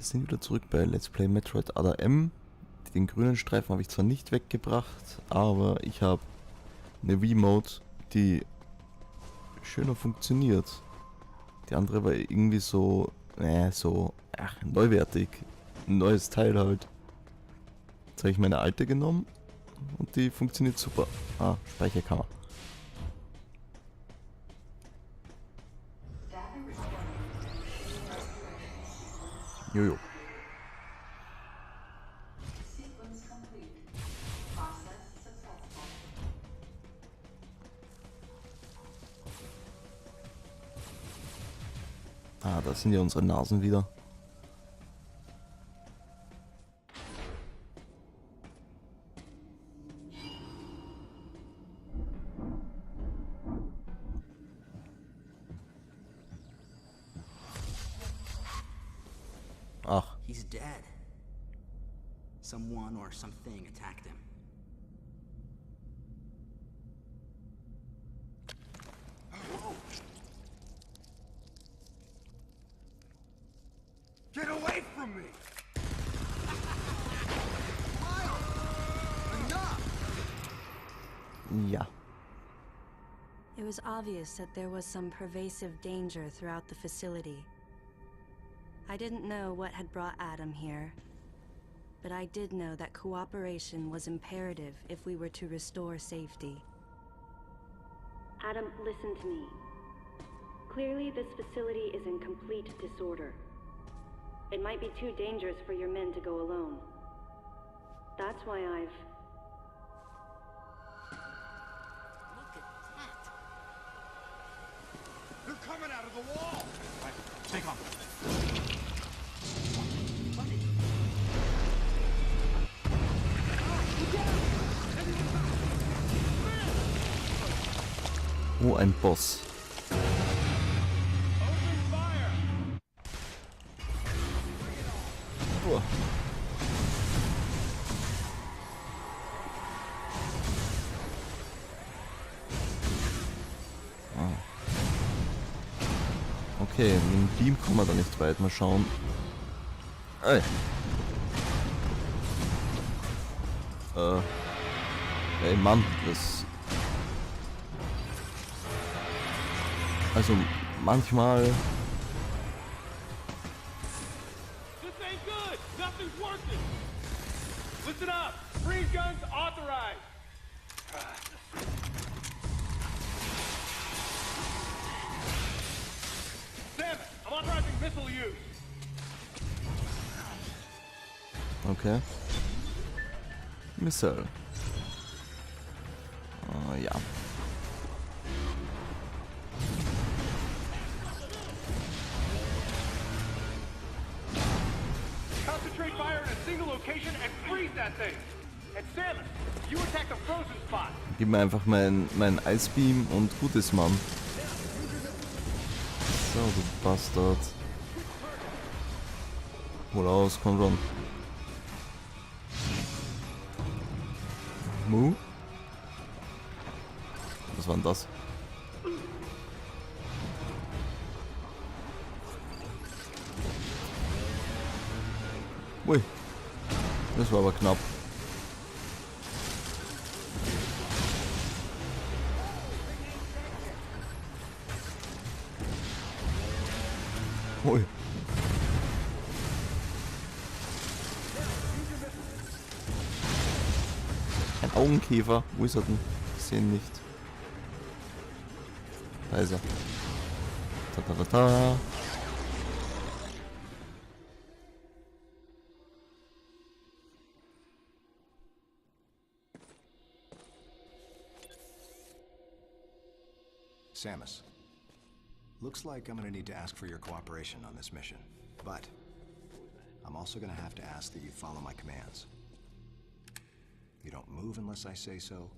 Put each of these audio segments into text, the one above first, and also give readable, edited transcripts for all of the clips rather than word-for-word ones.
Wir sind wieder zurück bei Let's Play Metroid Other M. Den grünen Streifen habe ich zwar nicht weggebracht, aber ich habe eine Wii-Mode, die schöner funktioniert. Die andere war irgendwie so, neuwertig. Ein neues Teil halt. Jetzt habe ich meine alte genommen und die funktioniert super. Ah, Speicherkammer. Jojo. Ah, da sind ja unsere Nasen wieder. Ach. He's dead. Someone or something attacked him. Get away from me! Enough! Ja. It was obvious that there was some pervasive danger throughout the facility. I didn't know what had brought Adam here, but I did know that cooperation was imperative if we were to restore safety. Adam, listen to me. Clearly, this facility is in complete disorder. It might be too dangerous for your men to go alone. That's why I've... Look at that. They're coming out of the wall! Right, take off. Oh, ein Boss. Oh. Ah. Okay, mit dem Beam kommen wir da nicht weit. Mal schauen. Ey. Ey, Mann, das... Also, manchmal... This ain't good! Nothing's working! Listen up! Freeze guns authorized! Sam, I'm authorizing missile use! Okay. Missile. Ja. Concentrate fire in a single location and freeze that thing! And Samus, you attack the frozen spot! Gib mir einfach mein Eisbeam und gut ist, Mann. So, du Bastard. Hol aus, komm schon. Mu? Was war denn das? Ui. Das war aber knapp. Ui. Ein Augenkäfer. Wo ist er denn? Ich sehe ihn nicht. Da ist er. Ta ta ta ta. Samus, looks like I'm gonna need to ask for your cooperation on this mission, but I'm also gonna have to ask that you follow my commands. You don't move unless I say so,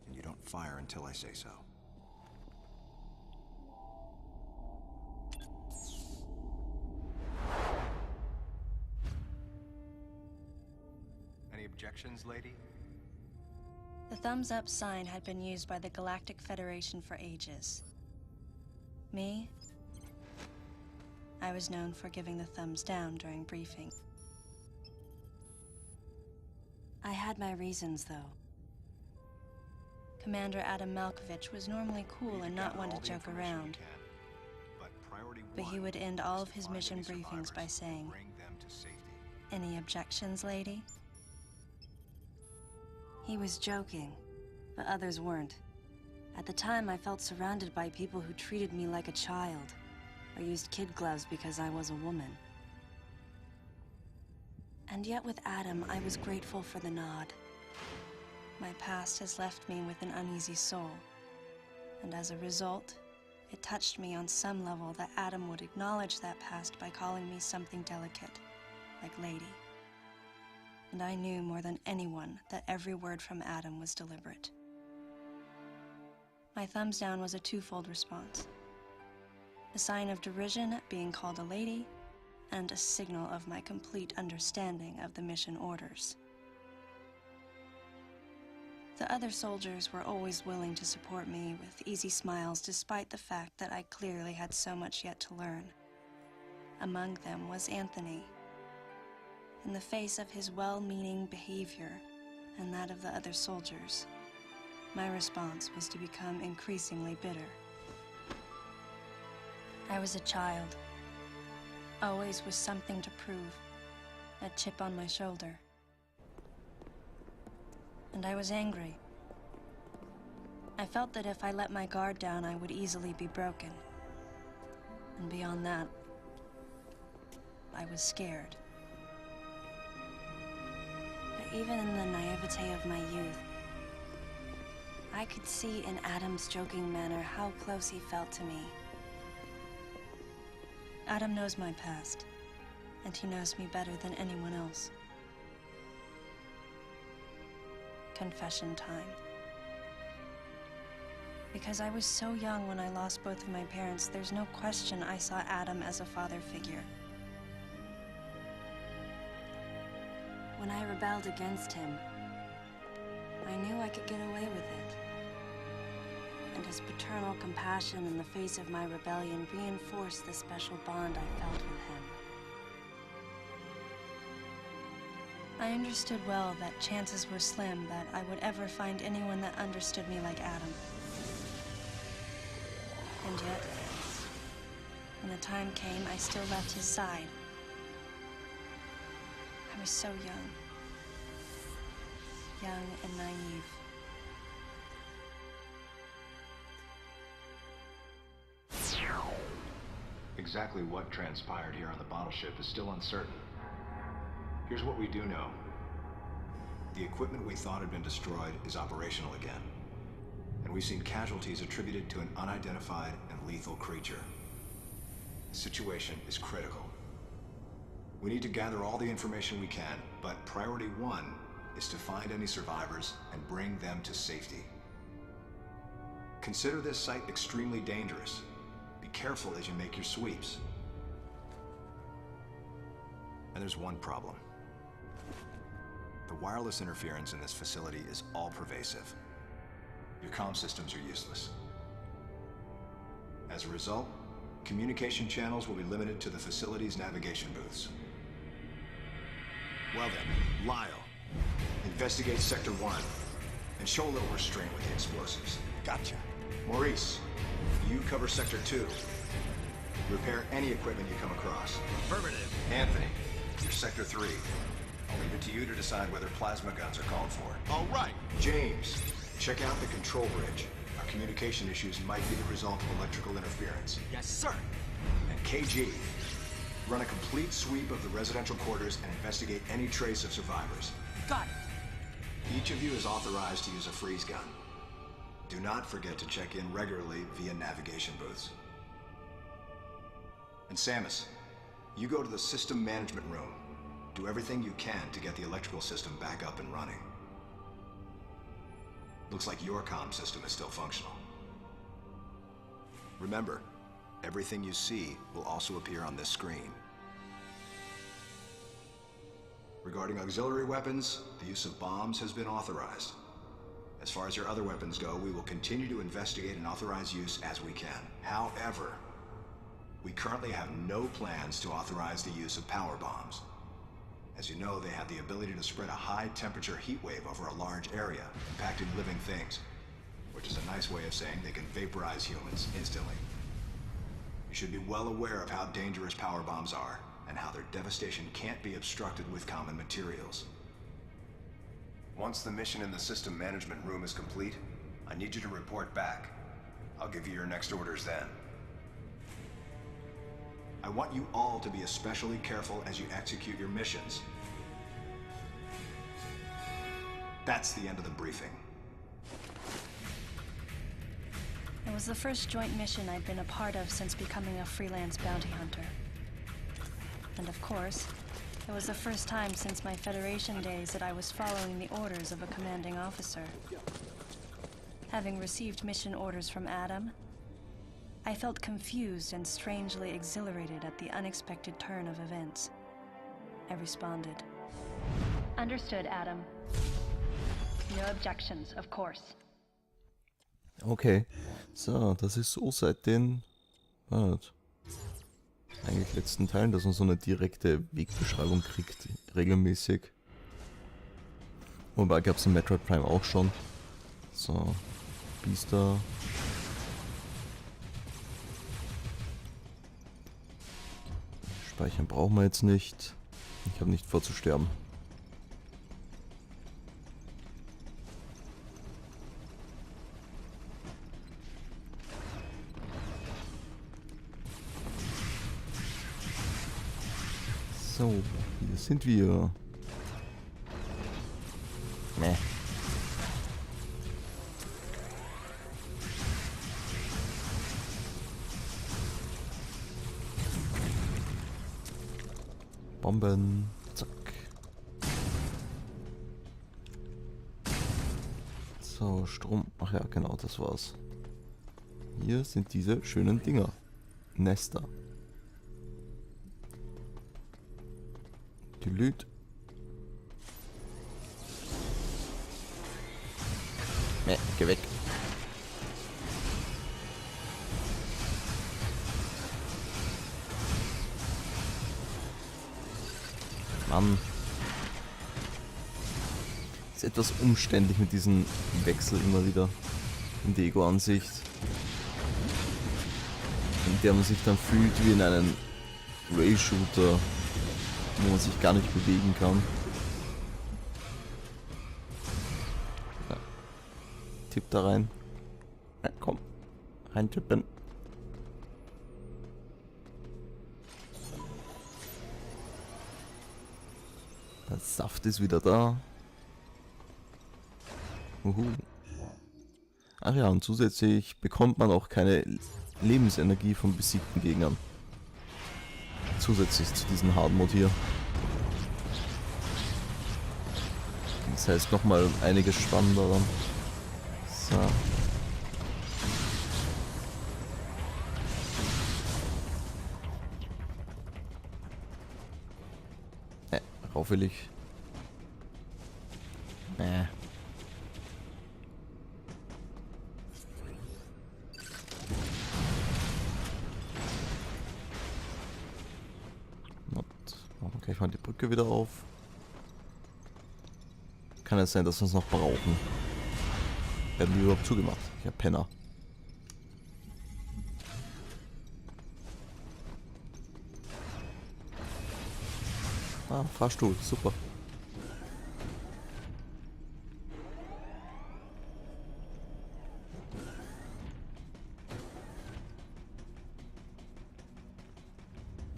and you don't fire until I say so. Any objections, lady? The thumbs up sign had been used by the Galactic Federation for ages. Me? I was known for giving the thumbs down during briefing. I had my reasons, though. Commander Adam Malkovich was normally cool and not one to joke around, but he would end all of his mission briefings by saying, "Any objections, lady?" He was joking, but others weren't. At the time, I felt surrounded by people who treated me like a child, or used kid gloves because I was a woman. And yet with Adam, I was grateful for the nod. My past has left me with an uneasy soul, and as a result, it touched me on some level that Adam would acknowledge that past by calling me something delicate, like lady. And I knew more than anyone that every word from Adam was deliberate. My thumbs down was a twofold response. A sign of derision at being called a lady, and a signal of my complete understanding of the mission orders. The other soldiers were always willing to support me with easy smiles despite the fact that I clearly had so much yet to learn. Among them was Anthony. In the face of his well-meaning behavior and that of the other soldiers, my response was to become increasingly bitter. I was a child, always with something to prove, a chip on my shoulder. And I was angry. I felt that if I let my guard down, I would easily be broken. And beyond that, I was scared. But even in the naivete of my youth, I could see in Adam's joking manner how close he felt to me. Adam knows my past, and he knows me better than anyone else. Confession time. Because I was so young when I lost both of my parents, there's no question I saw Adam as a father figure. When I rebelled against him, I knew I could get away with it. And his paternal compassion in the face of my rebellion reinforced the special bond I felt with him. I understood well that chances were slim that I would ever find anyone that understood me like Adam. And yet, when the time came, I still left his side. I was so young and naive. Exactly what transpired here on the bottle ship is still uncertain. Here's what we do know. The equipment we thought had been destroyed is operational again. And we've seen casualties attributed to an unidentified and lethal creature. The situation is critical. We need to gather all the information we can, but priority one is to find any survivors and bring them to safety. Consider this site extremely dangerous. Be careful as you make your sweeps. And there's one problem. The wireless interference in this facility is all-pervasive. Your comm systems are useless. As a result, communication channels will be limited to the facility's navigation booths. Well then, Lyle, investigate Sector 1 and show a little restraint with the explosives. Gotcha. Maurice, you cover Sector 2. Repair any equipment you come across. Affirmative. Anthony, you're Sector 3. I'll leave it to you to decide whether plasma guns are called for. All right. James, check out the control bridge. Our communication issues might be the result of electrical interference. Yes, sir. And KG, run a complete sweep of the residential quarters and investigate any trace of survivors. Got it. Each of you is authorized to use a freeze gun. Do not forget to check in regularly via navigation booths. And Samus, you go to the system management room. Do everything you can to get the electrical system back up and running. Looks like your comm system is still functional. Remember, everything you see will also appear on this screen. Regarding auxiliary weapons, the use of bombs has been authorized. As far as your other weapons go, we will continue to investigate and authorize use as we can. However, We currently have no plans to authorize the use of power bombs. As you know, they have the ability to spread a high-temperature heat wave over a large area, impacting living things, which is a nice way of saying they can vaporize humans instantly. You should be well aware of how dangerous power bombs are, and how their devastation can't be obstructed with common materials. Once the mission in the system management room is complete, I need you to report back. I'll give you your next orders then. I want you all to be especially careful as you execute your missions. That's the end of the briefing. It was the first joint mission I'd been a part of since becoming a freelance bounty hunter. And of course, it was the first time since my Federation days that I was following the orders of a commanding officer. Having received mission orders from Adam, I felt confused and strangely exhilarated at the unexpected turn of events. I responded. Understood, Adam. No objections, of course. Okay, so, das ist so seit den eigentlich letzten Teilen, dass man so eine direkte Wegbeschreibung kriegt, regelmäßig. Wobei gab es in Metroid Prime auch schon. So, Biester. Speichern brauchen wir jetzt nicht. Ich habe nicht vor zu sterben. So, hier sind wir. Meh. Bomben. Zack. So, Strom. Ach ja, genau, das war's. Hier sind diese schönen Dinger. Nester. Gelüt. Geh weg. Mann. Ist etwas umständlich mit diesem Wechsel immer wieder in die Ego-Ansicht, in der man sich dann fühlt wie in einem Ray-Shooter, wo man sich gar nicht bewegen kann. Ja. Tipp da rein. Ja, komm. Reintippen. Der Saft ist wieder da. Ach ja, und zusätzlich bekommt man auch keine Lebensenergie von besiegten Gegnern. Zusätzlich zu diesem Hard-Mode hier. Das heißt nochmal einiges spannender dann. So. Rauf will ich. Machen wir gleich mal die Brücke wieder auf. Kann es sein, dass wir es noch brauchen? Werden die überhaupt zugemacht? Ja, Penner. Ah, Fahrstuhl, super.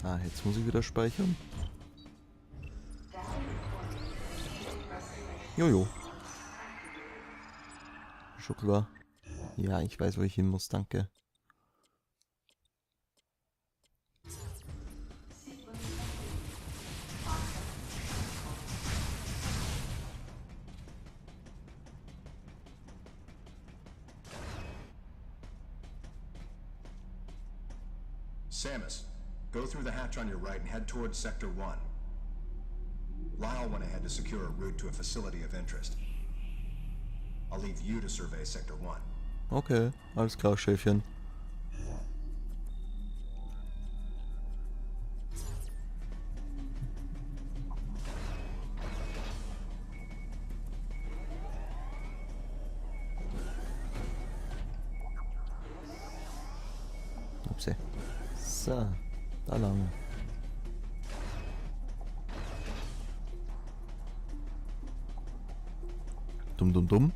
Ah, jetzt muss ich wieder speichern. Jojo. Schon klar. Ja, ich weiß, wo ich hin muss, danke. Samus, go through the hatch on your right and head towards Sector 1. Lyle went ahead to secure a route to a facility of interest. I'll leave you to survey Sector 1. Okay, alles klar, Schäfchen. So, da lang. Dumm, dumm, dumm.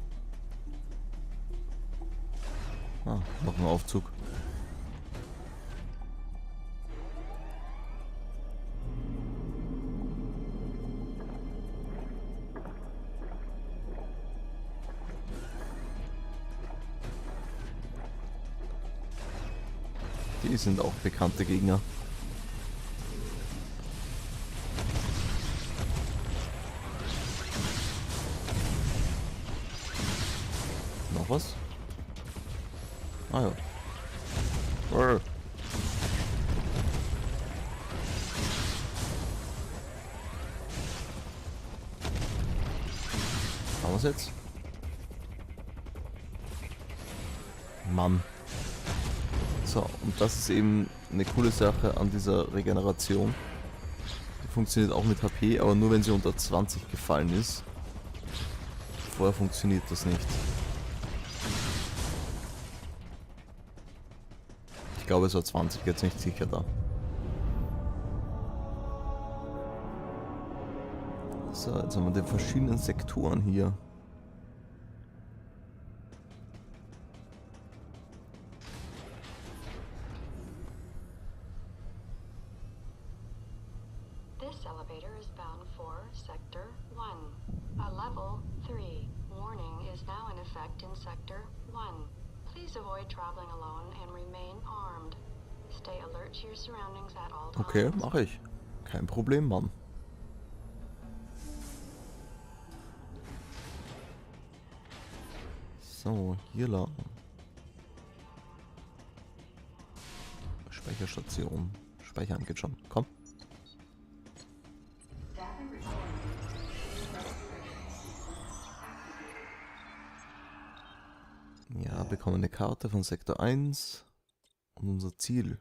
Ah, noch ein Aufzug. Die sind auch bekannte Gegner. Noch was? Ah ja. Brr. Haben wir es jetzt? Mann. So, und das ist eben eine coole Sache an dieser Regeneration. Die funktioniert auch mit HP, aber nur wenn sie unter 20 gefallen ist. Vorher funktioniert das nicht. Ich glaube, es war 20, jetzt nicht sicher da. So, jetzt haben wir die verschiedenen Sektoren hier. This elevator is bound for Sector 1. A level 3 warning is now in effect in Sector 1. Please avoid traveling alone and remain armed. Stay alert to your surroundings at all times. Okay, mache ich. Kein Problem, Mann. So, hier lang. Speicherstation. Speichern geht schon. Komm. Ja, bekommen eine Karte von Sektor 1 und unser Ziel,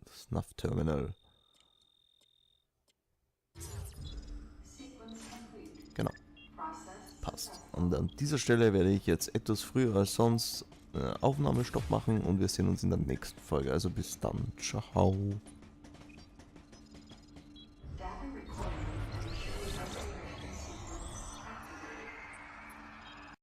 das Nach-Terminal. Genau. Passt. Und an dieser Stelle werde ich jetzt etwas früher als sonst Aufnahmestopp machen und wir sehen uns in der nächsten Folge. Also bis dann. Ciao.